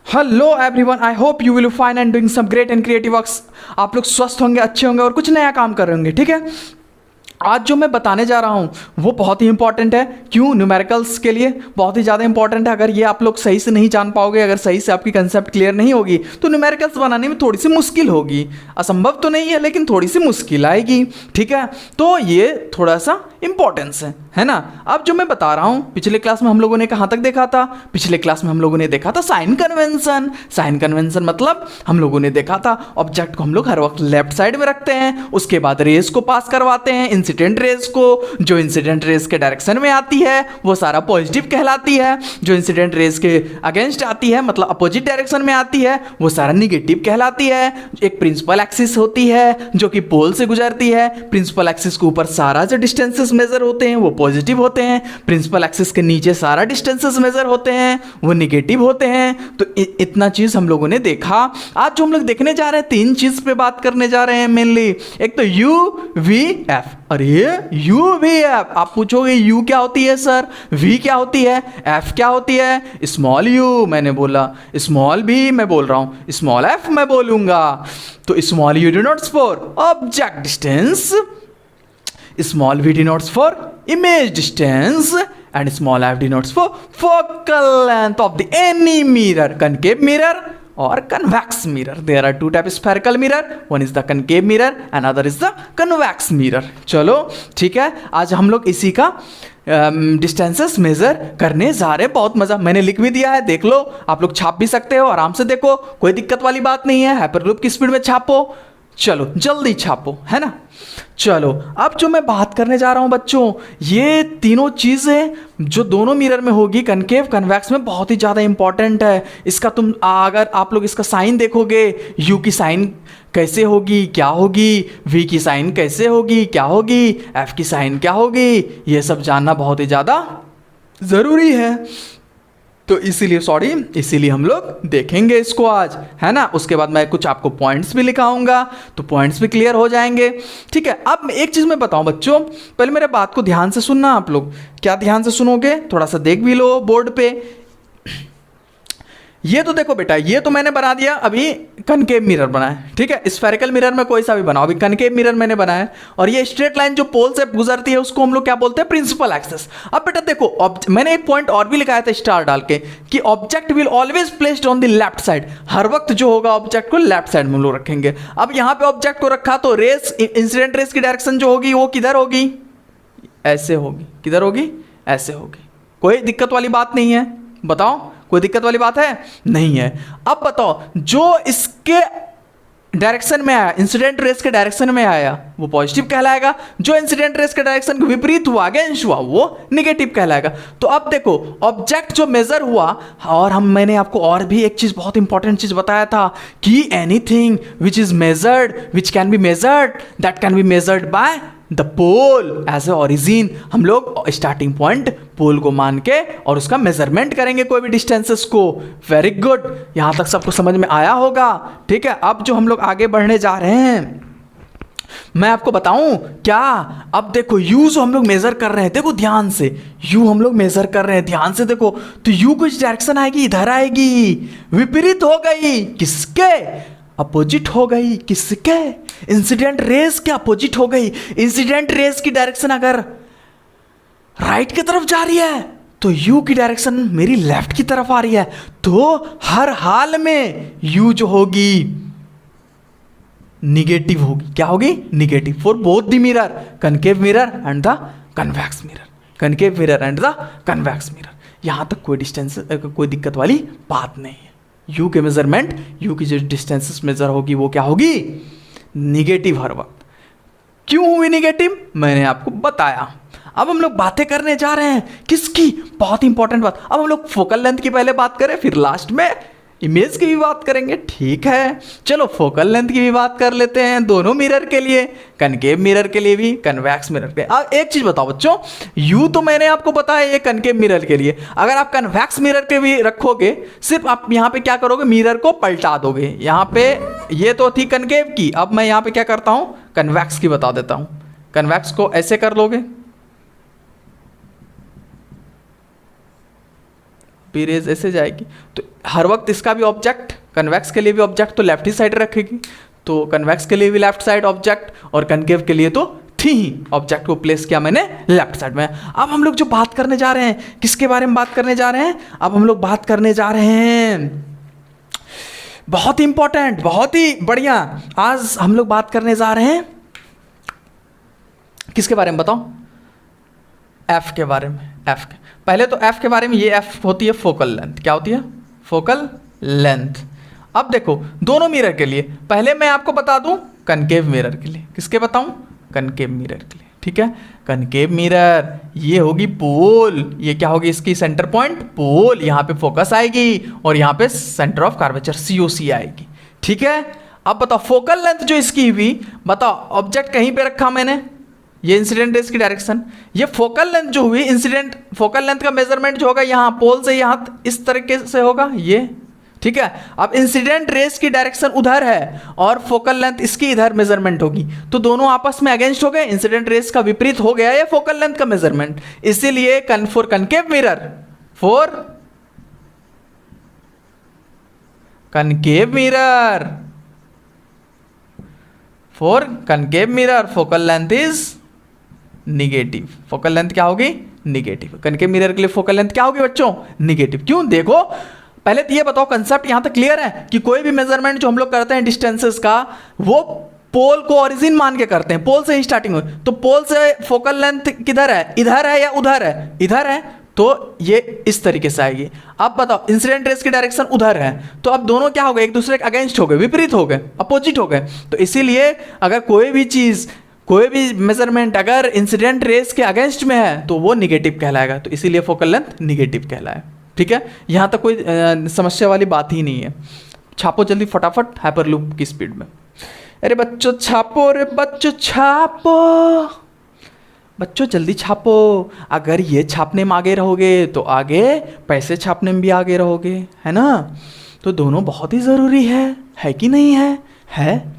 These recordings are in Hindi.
Hello everyone, I hope you will fine and doing some great and creative works. आप लोग स्वस्थ होंगे, अच्छे होंगे और कुछ नया काम कर रहे होंगे। ठीक है, आज जो मैं बताने जा रहा हूँ वो बहुत ही इंपॉर्टेंट है। क्यों? न्यूमेरिकल्स के लिए बहुत ही ज़्यादा इंपॉर्टेंट है। अगर ये आप लोग सही से नहीं जान पाओगे, अगर सही से आपकी कंसेप्ट क्लियर नहीं होगी तो न्यूमेरिकल्स बनाने में थोड़ी सी मुश्किल होगी। असंभव तो नहीं है, लेकिन थोड़ी सी मुश्किल आएगी। ठीक है, तो ये थोड़ा सा इंपॉर्टेंस है ना। अब जो मैं बता रहा हूँ, पिछले क्लास में हम लोगों ने कहाँ तक देखा था? पिछले क्लास में हम लोगों ने देखा था साइन कन्वेंशन। साइन कन्वेंशन मतलब हम लोगों ने देखा था ऑब्जेक्ट को हम लोग हर वक्त लेफ्ट साइड में रखते हैं, उसके बाद रेस को पास करवाते हैं, इंसिडेंट रेस को। जो इंसिडेंट रेस के डायरेक्शन में आती है वो सारा पॉजिटिव कहलाती है। जो इंसिडेंट रेस के अगेंस्ट आती है, मतलब अपोजिट डायरेक्शन में आती है, वो सारा निगेटिव कहलाती है। एक प्रिंसिपल एक्सिस होती है जो कि पोल से गुजरती है। प्रिंसिपल एक्सिस के ऊपर सारा जो डिस्टेंसेस मेजर होते हैं वो पॉजिटिव होते हैं। प्रिंसिपल एक्सिस के नीचे सारा डिस्टेंसेस मेजर होते हैं वो निगेटिव होते हैं। तो इतना चीज हम लोगों ने देखा। आज जो हम लोग देखने जा रहे हैं, तीन चीज पे बात करने जा रहे हैं मेनली। एक तो यू वी एफ। अरे यू वी एफ, आप पूछोगे यू क्या होती है सर, वी क्या होती है, एफ क्या होती है? स्मॉल यू मैंने बोला, स्मॉल भी मैं बोल रहा हूं, स्मॉल एफ मैं बोलूंगा। तो small you denotes for object distance, small v denotes for image distance, and small f denotes for focal length of the any mirror, concave mirror or convex mirror. There are two types of spherical mirror, one is the concave mirror, another is the convex mirror. चलो ठीक है, आज हम लोग इसी का डिस्टेंसेस मेजर करने जा रहे हैं। बहुत मजा, मैंने लिख भी दिया है, देख लो। आप लोग छाप भी सकते हो, आराम से देखो, कोई दिक्कत वाली बात नहीं है। हाइपरलूप की स्पीड में छापो, चलो जल्दी छापो, है ना। चलो अब जो मैं बात करने जा रहा हूं बच्चों, ये तीनों चीजें जो दोनों मिरर में होगी, कनकेव कन्वेक्स में, बहुत ही ज़्यादा इंपॉर्टेंट है। इसका तुम अगर आप लोग इसका साइन देखोगे, यू की साइन कैसे होगी, क्या होगी, वी की साइन कैसे होगी, क्या होगी, एफ की साइन क्या होगी, ये सब जानना बहुत ही ज़्यादा ज़रूरी है। तो इसीलिए हम लोग देखेंगे इसको आज, है ना। उसके बाद मैं कुछ आपको पॉइंट्स भी लिखाऊंगा, तो पॉइंट्स भी क्लियर हो जाएंगे। ठीक है, अब एक चीज़ मैं बताऊं बच्चों, पहले मेरे बात को ध्यान से सुनना। आप लोग क्या ध्यान से सुनोगे, थोड़ा सा देख भी लो बोर्ड पे। ये तो देखो बेटा, ये तो मैंने बना दिया अभी कनकेव मिरर बनाया, ठीक है। स्फेरिकल मिरर में कोई सा भी बनाओ, अभी कनकेव मिरर मैंने बनाया। और ये स्ट्रेट लाइन जो पोल से गुजरती है उसको हम लोग क्या बोलते हैं? Principal axis. अब बेटा देखो, मैंने एक पॉइंट और भी लिखाया था स्टार डाल के, कि object will always placed on the left side. हर वक्त जो होगा ऑब्जेक्ट को लेफ्ट साइड में हम लोग रखेंगे। अब यहाँ पे ऑब्जेक्ट को रखा तो रेस, इंसिडेंट रेस की डायरेक्शन जो होगी वो किधर होगी? ऐसे होगी। किधर होगी? ऐसे होगी। कोई दिक्कत वाली बात नहीं है, बताओ, कोई दिक्कत वाली बात है? नहीं है। अब बताओ, जो इसके डायरेक्शन में आया, इंसिडेंट रेस के डायरेक्शन में आया, वो पॉजिटिव कहलाएगा। जो इंसिडेंट रेस के डायरेक्शन के विपरीत हुआ, अगेंस्ट हुआ, वो निगेटिव कहलाएगा। तो अब देखो, ऑब्जेक्ट जो मेजर हुआ, और मैंने आपको और भी एक चीज, बहुत इंपॉर्टेंट चीज बताया था कि anything which is measured, which can be measured, that can be measured by the pole as a origin. हम लोग स्टार्टिंग पॉइंट पोल को मान के और उसका मेजरमेंट करेंगे कोई भी डिस्टेंसेस को। वेरी गुड, यहां तक सबको समझ में आया होगा। ठीक है, अब जो हम लोग आगे बढ़ने जा रहे हैं, मैं आपको बताऊं क्या। अब देखो, यू जो हम लोग मेजर कर रहे हैं, देखो ध्यान से, यू हम लोग मेजर कर रहे हैं, ध्यान से देखो। तो यू कुछ डायरेक्शन आएगी, इधर आएगी, विपरीत हो गई, किसके? अपोजिट हो गई। किसके? इंसिडेंट रेस के अपोजिट हो गई। इंसिडेंट रेस की डायरेक्शन अगर राइट की तरफ जा रही है तो यू की डायरेक्शन मेरी लेफ्ट की तरफ आ रही है। तो हर हाल में यू जो होगी निगेटिव होगी। क्या होगी? Negative for both the mirror, concave mirror and the convex mirror. Concave mirror and the convex mirror. यहां तक कोई डिस्टेंस, कोई दिक्कत वाली बात नहीं है। यू के मेजरमेंट, यू की जो डिस्टेंसेस मेजर होगी वो क्या होगी? निगेटिव हर वक्त। क्यों हुई निगेटिव? मैंने आपको बताया। अब हम लोग बातें करने जा रहे हैं किसकी? बहुत इंपॉर्टेंट बात। अब हम लोग फोकल लेंथ की पहले बात करें, फिर लास्ट में इमेज की भी बात करेंगे, ठीक है। चलो फोकल लेंथ की भी बात कर लेते हैं, दोनों मिरर के लिए, कनकेव मिरर के लिए भी, कन्वेक्स मिरर के। अब एक चीज बताओ बच्चों, यू तो मैंने आपको बताया ये कनकेव मिरर के लिए। अगर आप कन्वेक्स मिरर के भी रखोगे, सिर्फ आप यहाँ पे क्या करोगे? मिरर को पलटा दोगे। यहाँ पे ये तो थी कनकेव की, अब मैं यहाँ पे क्या करता हूँ? कन्वेक्स की बता देता हूँ। कन्वेक्स को ऐसे कर लोगे, बी रेज ऐसे जाएगी, तो हर वक्त इसका भी ऑब्जेक्ट, कन्वेक्स के लिए भी ऑब्जेक्ट तो लेफ्ट ही साइड रखेगी, तो कन्वेक्स के लिए भी लेफ्ट साइड ऑब्जेक्ट, और कनकेव के लिए तो थी ही, ऑब्जेक्ट को प्लेस किया मैंने लेफ्ट साइड में। अब हम लोग जो बात करने जा रहे हैं, किसके बारे में बात करने जा रहे हैं? अब हम लोग बात करने जा रहे हैं, बहुत ही इंपॉर्टेंट, बहुत ही बढ़िया, आज हम लोग बात करने जा रहे हैं किसके बारे में बताओ? एफ के बारे में। एफ के पहले तो एफ के बारे में, ये एफ होती है फोकल लेंथ। क्या होती है? Focal length. अब देखो दोनों मिरर के लिए, पहले मैं आपको बता दूं कनकेव मिरर के लिए। किसके बताऊं? कनकेव मिरर के लिए, ठीक है। कनकेव मिरर ये होगी पोल, ये क्या होगी इसकी सेंटर पॉइंट? पोल। यहाँ पे फोकस आएगी और यहाँ पे सेंटर ऑफ कर्वेचर COC आएगी, ठीक है। अब बताओ फोकल लेंथ जो इसकी हुई, बताओ ऑब्जेक्ट कहीं पे रखा मैंने, ये इंसिडेंट रेस की डायरेक्शन, ये फोकल लेंथ जो हुई, इंसिडेंट फोकल लेंथ का मेजरमेंट जो होगा यहाँ पोल से यहाँ इस तरीके से होगा ये, ठीक है। अब इंसिडेंट रेस की डायरेक्शन उधर है और फोकल लेंथ इसकी इधर मेजरमेंट होगी, तो दोनों आपस में अगेंस्ट हो गए, इंसिडेंट रेस का विपरीत हो गया ये फोकल लेंथ का मेजरमेंट। इसीलिए for concave mirror, for concave mirror, for concave mirror focal length is negative. Focal length क्या होगी? निगेटिव। कनकेव मिरर के लिए फोकल लेंथ क्या होगी बच्चों? निगेटिव। क्यों? देखो पहले तो ये बताओ, कंसेप्ट यहां तक क्लियर है कि कोई भी मेजरमेंट जो हम लोग करते हैं डिस्टेंसेस का, वो पोल को ओरिजिन मान के करते हैं, पोल से ही स्टार्टिंग हुई, तो पोल से फोकल लेंथ किधर है? इधर है या उधर है? इधर है, तो ये इस तरीके से आएगी। अब बताओ इंसिडेंट रेस की डायरेक्शन उधर है, तो अब दोनों क्या हो गए? एक दूसरे के अगेंस्ट हो गए, विपरीत हो गए, अपोजिट हो गए। तो इसीलिए अगर कोई भी चीज़, कोई भी मेजरमेंट अगर इंसिडेंट रेस के अगेंस्ट में है तो वो निगेटिव कहलाएगा, तो इसीलिए फोकल लेंथ निगेटिव कहलाए, ठीक है। यहाँ तक कोई समस्या वाली बात ही नहीं है। छापो जल्दी फटाफट हाइपरलूप की स्पीड में। अरे बच्चों छापो, रे बच्चों छापो, बच्चों जल्दी छापो। अगर ये छापने में आगे रहोगे तो आगे पैसे छापने में भी आगे रहोगे, है ना। तो दोनों बहुत ही ज़रूरी है कि नहीं है? है।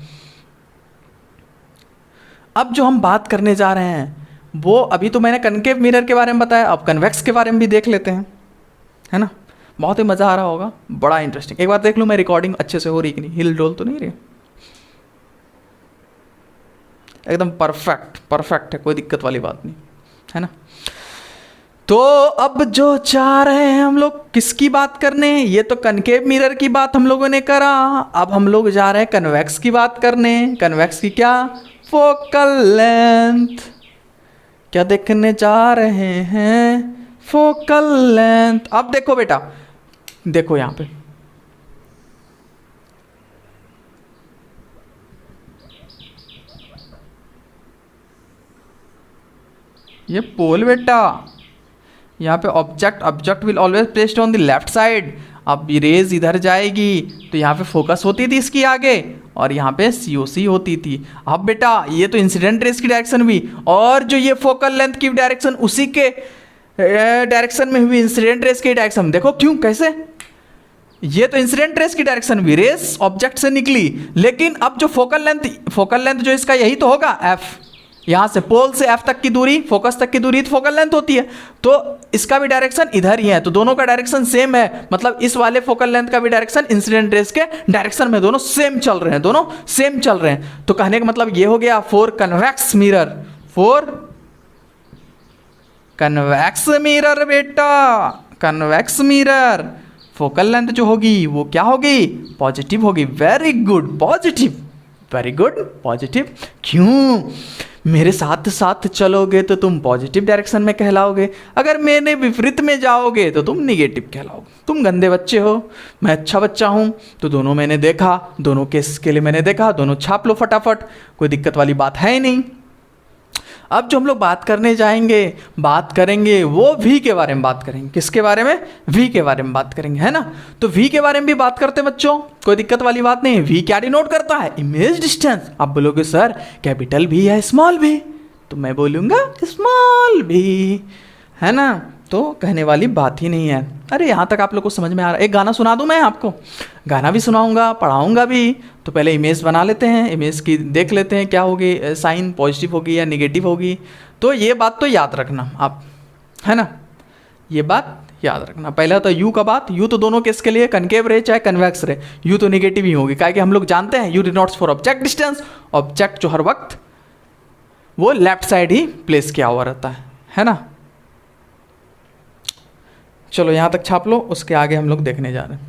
अब जो हम बात करने जा रहे हैं वो, अभी तो मैंने कनकेव मिरर के बारे में बताया, अब कन्वेक्स के बारे में भी देख लेते हैं, है ना। बहुत ही मज़ा आ रहा होगा, बड़ा इंटरेस्टिंग। एक बार देख लूँ मैं रिकॉर्डिंग अच्छे से हो रही कि नहीं, हिल डोल तो नहीं रही? एकदम परफेक्ट है, कोई दिक्कत वाली बात नहीं, है ना। तो अब जो चाह रहे हैं हम लोग किसकी बात करने? ये तो कनकेव मिरर की बात हम लोगों ने करा, अब हम लोग जा रहे हैं कन्वेक्स की बात करने। कन्वेक्स की क्या? Focal length. क्या देखने जा रहे हैं? Focal length. अब देखो बेटा, देखो यहां पे ये पोल बेटा, यहाँ पे object will always placed on the left side. अब रेज इधर जाएगी तो यहाँ पे फोकस होती थी इसकी आगे और यहाँ पे COC होती थी। अब बेटा ये तो इंसिडेंट रेस की डायरेक्शन हुई, और जो ये फोकल लेंथ की डायरेक्शन उसी के डायरेक्शन में हुई, इंसिडेंट रेस की डायरेक्शन। देखो क्यों, कैसे? ये तो इंसिडेंट रेस की डायरेक्शन हुई, रेस ऑब्जेक्ट से निकली, लेकिन अब जो फोकल लेंथ जो इसका यही तो होगा F, यहाँ से पोल से F तक की दूरी, फोकस तक की दूरी तो फोकल लेंथ होती है, तो इसका भी डायरेक्शन इधर ही है, तो दोनों का डायरेक्शन सेम है। मतलब इस वाले फोकल लेंथ का भी डायरेक्शन इंसिडेंट रेस के डायरेक्शन में दोनों सेम चल रहे हैं, दोनों सेम चल रहे हैं। तो कहने का मतलब ये हो गया for convex mirror, for convex mirror बेटा, कन्वेक्स मिरर फोकल लेंथ जो होगी वो क्या होगी? पॉजिटिव होगी। Very good, positive, very good, positive. क्यों? मेरे साथ साथ चलोगे तो तुम पॉजिटिव डायरेक्शन में कहलाओगे, अगर मैंने विपरीत में जाओगे तो तुम निगेटिव कहलाओगे। तुम गंदे बच्चे हो, मैं अच्छा बच्चा हूँ, तो दोनों मैंने देखा, दोनों केस के लिए मैंने देखा, दोनों छाप लो फटाफट, कोई दिक्कत वाली बात है ही नहीं। अब जो हम लोग बात करने जाएंगे, बात करेंगे वो V के बारे में बात करेंगे। किसके बारे में? V के बारे में बात करेंगे, है ना। तो V के बारे में भी बात करते हैं बच्चों, कोई दिक्कत वाली बात नहीं है। V क्या डिनोट करता है? Image distance. आप बोलोगे सर कैपिटल V या स्मॉल v, तो मैं बोलूँगा स्मॉल v, है ना। तो कहने वाली बात ही नहीं है। अरे यहाँ तक आप लोग को समझ में आ रहा है? एक गाना सुना दूँ मैं आपको, गाना भी सुनाऊंगा, पढ़ाऊंगा भी। तो पहले इमेज बना लेते हैं, इमेज की देख लेते हैं क्या होगी, साइन पॉजिटिव होगी या निगेटिव होगी। तो ये बात तो याद रखना आप, है ना, ये बात याद रखना। पहला तो यू का बात, यू तो दोनों केस के लिए, कनकेव रहे चाहे कन्वेक्स रहे, यू तो निगेटिव ही होगी, क्या कि हम लोग जानते हैं you denotes for object distance, object जो हर वक्त वो लेफ्ट साइड ही प्लेस किया हुआ रहता है ना। चलो यहां तक छाप लो, उसके आगे हम लोग देखने जा रहे हैं।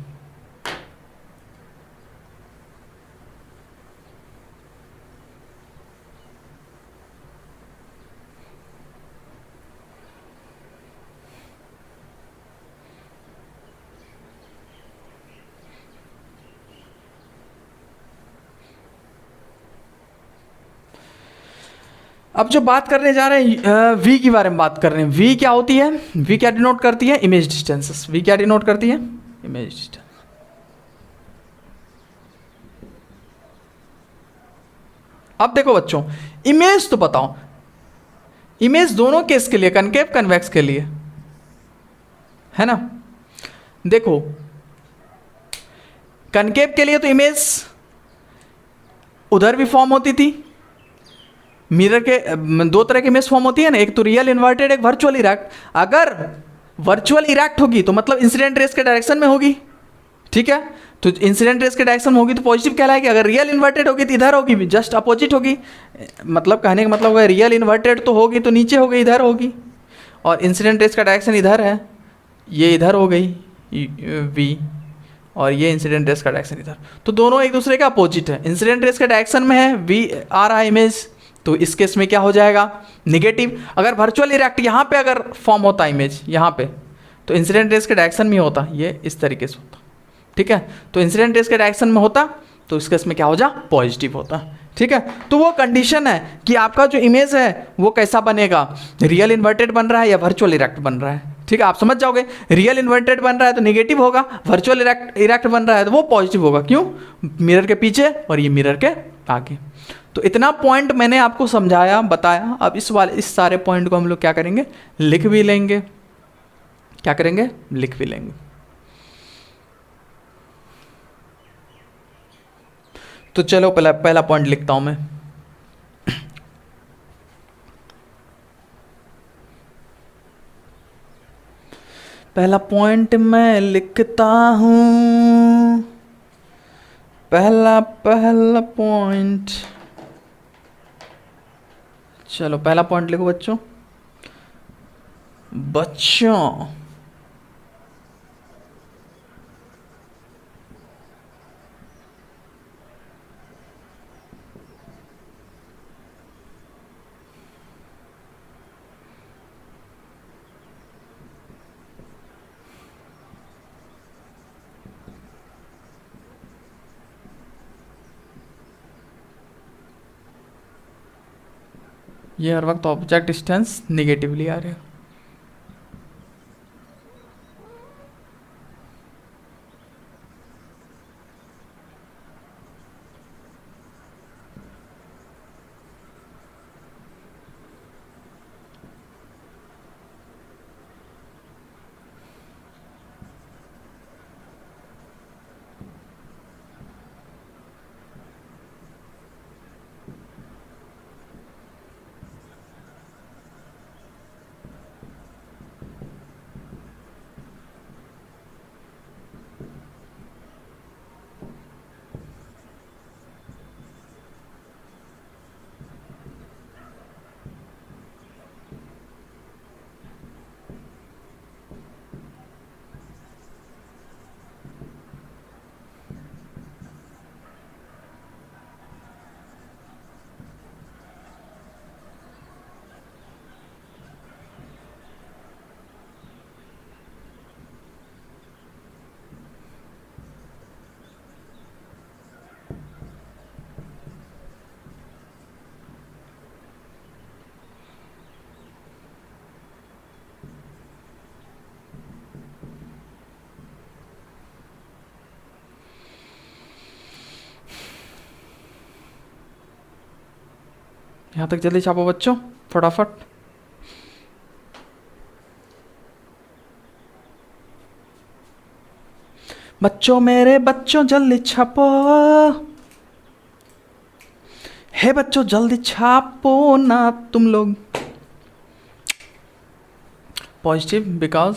अब जो बात करने जा रहे हैं वी के बारे में बात कर रहे हैं। वी क्या होती है, वी क्या डिनोट करती है, इमेज डिस्टेंसेस। वी क्या डिनोट करती है, इमेज डिस्टेंस। अब देखो बच्चों, इमेज तो बताओ, इमेज दोनों केस के लिए, कनकेव कन्वेक्स के लिए, है ना। देखो कनकेव के लिए तो इमेज उधर भी फॉर्म होती थी, मिरर के दो तरह की इमेज फॉर्म होती है ना, एक तो रियल इन्वर्टेड, एक वर्चुअल इरेक्ट। अगर वर्चुअल इरेक्ट होगी तो मतलब इंसिडेंट रेस के डायरेक्शन में होगी, ठीक है, तो इंसिडेंट रेस के डायरेक्शन में होगी तो पॉजिटिव कहलाएगी। अगर रियल इन्वर्टेड होगी तो इधर होगी, जस्ट अपोजिट होगी। मतलब कहने का मतलब होगा रियल इन्वर्टेड तो होगी तो नीचे होगी, इधर होगी, और इंसिडेंट रेस का डायरेक्शन इधर है, ये इधर हो गई वी, और ये इंसिडेंट रेस का डायरेक्शन इधर, तो दोनों एक दूसरे के अपोजिट है। इंसिडेंट रेस के डायरेक्शन में है वी आ रहा है इमेज, तो इस केस में क्या हो जाएगा, निगेटिव। अगर वर्चुअल इरेक्ट यहाँ पे अगर फॉर्म होता इमेज यहाँ पे, तो इंसिडेंट रेस के डायरेक्शन में होता, ये इस तरीके से होता, ठीक है। तो इंसिडेंट रेस के डायरेक्शन में होता तो इस केस में क्या हो जा, पॉजिटिव होता, ठीक है। तो वो कंडीशन है कि आपका जो इमेज है वो कैसा बनेगा, रियल इन्वर्टेड बन रहा है या वर्चुअल इरेक्ट बन रहा है, ठीक है। आप समझ जाओगे, रियल इन्वर्टेड बन रहा है तो निगेटिव होगा, वर्चुअल इरेक्ट बन रहा है तो वो पॉजिटिव होगा। क्यों, मिरर के पीछे और ये मिरर के आगे। तो इतना पॉइंट मैंने आपको समझाया, बताया। अब इस सारे पॉइंट को हम लोग क्या करेंगे, लिख भी लेंगे। क्या करेंगे, लिख भी लेंगे। तो चलो पहला पॉइंट लिखता हूं मैं। पहला पॉइंट मैं लिखता हूं, पहला पॉइंट। चलो पहला पॉइंट लिखो बच्चों। ये हर वक्त ऑब्जेक्ट डिस्टेंस निगेटिवली आ रहा है। यहाँ तक जल्दी छापो बच्चों, फटाफट। बच्चों मेरे बच्चों जल्दी छापो, हे बच्चों जल्दी छापो ना तुम लोग। पॉजिटिव बिकॉज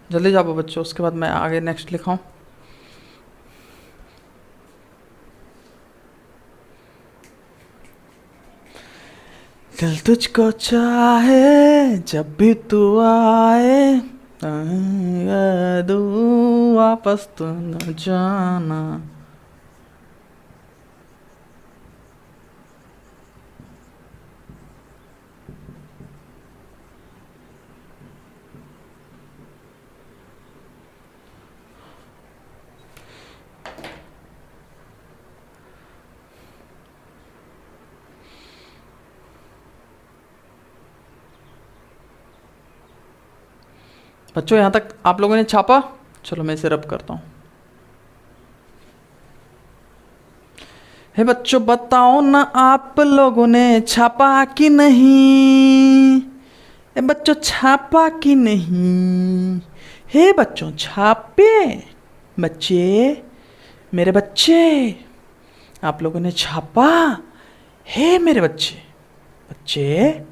जल्दी जाओ बच्चों, उसके बाद मैं आगे नेक्स्ट लिखाऊं। दिल तुझको चाहे जब भी तू आए, दू वापस तो न जाना। बच्चों यहाँ तक आप लोगों ने छापा? चलो मैं इसे रब करता हूँ। हे बच्चों बताओ ना आप लोगों ने छापा कि नहीं? हे बच्चों छापा कि नहीं? हे बच्चों छापे? बच्चे, मेरे बच्चे, आप लोगों ने छापा? हे मेरे बच्चे, बच्चे,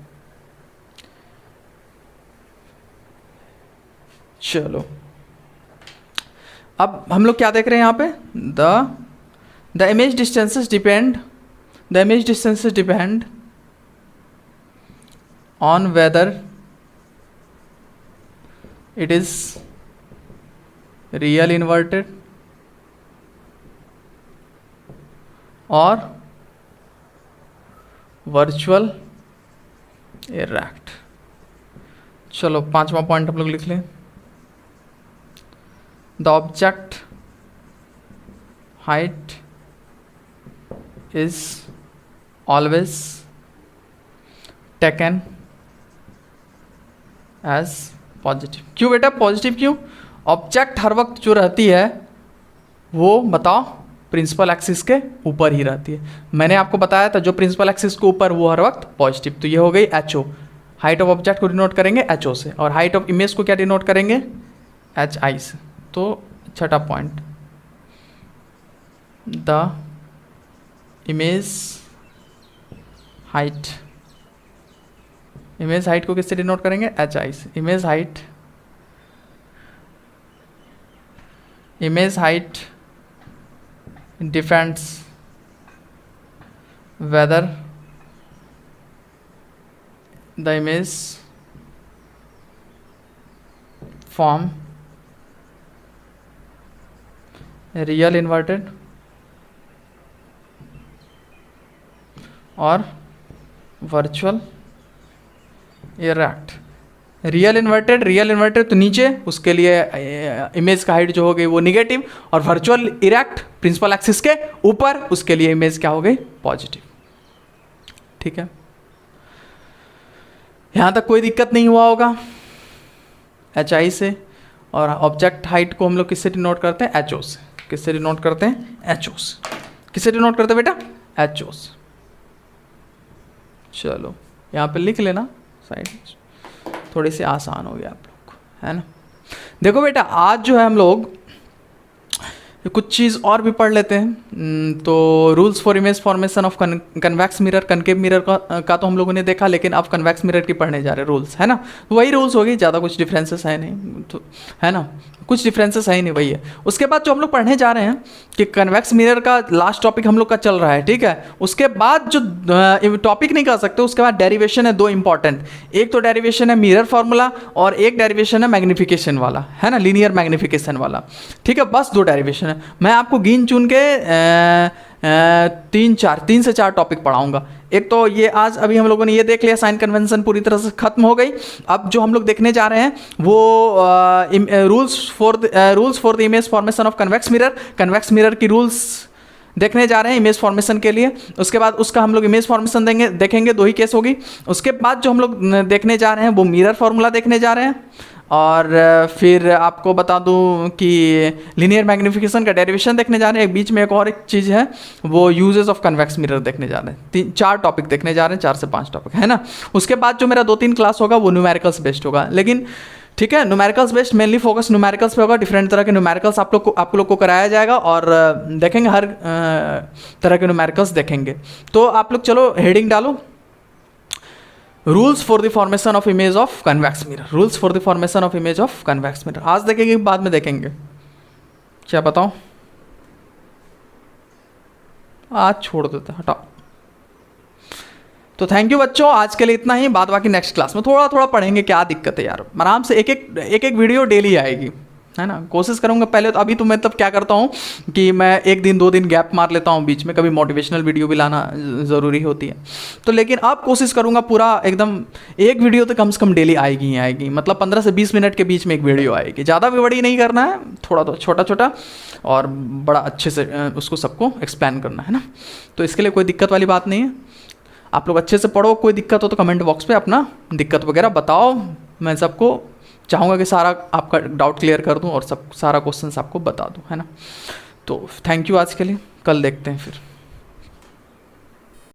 चलो अब हम लोग क्या देख रहे हैं यहाँ पे? The image distances depend on whether it is real inverted और वर्चुअल इरेक्ट। चलो 5वां पॉइंट हम लोग लिख लें। The object height is always taken as positive। क्यों बेटा पॉजिटिव क्यों? ऑब्जेक्ट हर वक्त जो रहती है वो बताओ प्रिंसिपल एक्सिस के ऊपर ही रहती है। मैंने आपको बताया था जो प्रिंसिपल एक्सिस के ऊपर वो हर वक्त पॉजिटिव। तो ये हो गई HO, हाइट ऑफ ऑब्जेक्ट को डिनोट करेंगे HO से, और हाइट ऑफ इमेज को क्या डिनोट करेंगे? HI से। तो छठा पॉइंट, द इमेज हाइट को किससे डिनोट करेंगे? HI से। Image height depends whether the image form real inverted और वर्चुअल इरेक्ट। रियल इन्वर्टेड तो नीचे, उसके लिए इमेज का हाइट जो हो गई वो निगेटिव, और वर्चुअल इरेक्ट प्रिंसिपल एक्सिस के ऊपर, उसके लिए इमेज क्या हो गई? पॉजिटिव। ठीक है, यहाँ तक कोई दिक्कत नहीं हुआ होगा HI से। और ऑब्जेक्ट हाइट को हम लोग किससे डिनोट करते हैं? HO से। किससे डिनोट करते हैं? HO से। किससे डिनोट करते हैं बेटा? HO से। चलो यहाँ पे लिख लेना साइड, थोड़ी सी आसान हो गया आप लोग को, है ना। देखो बेटा आज जो है हम लोग कुछ चीज़ और भी पढ़ लेते हैं। तो rules for image formation of convex mirror, concave mirror का तो हम लोगों ने देखा, लेकिन अब कन्वेक्स मिरर की पढ़ने जा रहे रूल्स, है ना। वही रूल्स होगी, ज़्यादा कुछ डिफरेंसेस है नहीं, तो है ना, कुछ डिफरेंसेस है ही नहीं, वही है। उसके बाद जो हम लोग पढ़ने जा रहे हैं कि कन्वेक्स मिरर का लास्ट टॉपिक हम लोग का चल रहा है, ठीक है। उसके बाद जो टॉपिक नहीं कर सकते, उसके बाद डेरिवेशन है 2 इंपॉर्टेंट। एक तो डेरिवेशन है मिरर फार्मूला और एक डेरिवेशन है मैग्निफिकेशन वाला, है ना, लीनियर मैग्निफिकेशन वाला, ठीक है। बस 2 डेरिवेशन है। मैं आपको गिन चुन के 3 से 4 टॉपिक पढ़ाऊंगा। एक तो ये आज अभी हम लोगों ने ये देख लिया, साइन कन्वेंशन पूरी तरह से खत्म हो गई। अब जो हम लोग देखने जा रहे हैं वो rules for the image formation of convex mirror, convex mirror की रूल्स देखने जा रहे हैं इमेज फॉर्मेशन के लिए। उसके बाद उसका हम लोग इमेज फॉर्मेशन देखेंगे, 2 ही केस होगी। उसके बाद जो हम लोग देखने जा रहे हैं वो मिरर फार्मूला देखने जा रहे हैं, और फिर आपको बता दूं कि लीनियर मैग्निफिकेशन का डेरिवेशन देखने जा रहे हैं। बीच में एक और एक चीज़ है, वो यूजेस ऑफ कन्वेक्स मिरर देखने जा रहे हैं। 4 टॉपिक देखने जा रहे हैं, 4 से 5 टॉपिक, है ना। उसके बाद जो मेरा 2-3 क्लास होगा वो न्यूमेरिकल्स बेस्ड होगा, लेकिन ठीक है, numericals based mainly focus numericals पे होगा। डिफरेंट तरह के न्यूमेरिकल्स आप लोग को कराया जाएगा, और देखेंगे हर तरह के न्यूमेरिकल्स देखेंगे। तो आप लोग चलो हेडिंग डालो, rules for the formation of image of convex mirror, rules for the formation of image of convex mirror. आज देखेंगे बाद में देखेंगे, क्या बताऊं, आज छोड़ देते हैं, हटाओ। तो थैंक यू बच्चों, आज के लिए इतना ही, बाद बाकी नेक्स्ट क्लास में थोड़ा थोड़ा पढ़ेंगे, क्या दिक्कत है यार, आराम से एक एक वीडियो डेली आएगी, है ना, कोशिश करूंगा पहले तो। अभी तो मतलब क्या करता हूँ कि मैं एक दिन 2 दिन गैप मार लेता हूँ बीच में, कभी मोटिवेशनल वीडियो भी लाना ज़रूरी होती है, तो लेकिन अब कोशिश करूँगा पूरा एकदम एक वीडियो तो कम से कम डेली आएगी ही आएगी, मतलब 15 से 20 मिनट के बीच में एक वीडियो आएगी, ज़्यादा भी बड़ी नहीं करना है, थोड़ा तो छोटा छोटा और बड़ा अच्छे से उसको सबको एक्सप्लेन करना है ना। तो इसके लिए कोई दिक्कत वाली बात नहीं है, आप लोग अच्छे से पढ़ो, कोई दिक्कत हो तो कमेंट बॉक्स पे अपना दिक्कत वगैरह बताओ, मैं सबको चाहूँगा कि सारा आपका डाउट क्लियर कर दूं और सब सारा क्वेश्चंस आपको बता दूं, है ना। तो थैंक यू आज के लिए, कल देखते हैं फिर।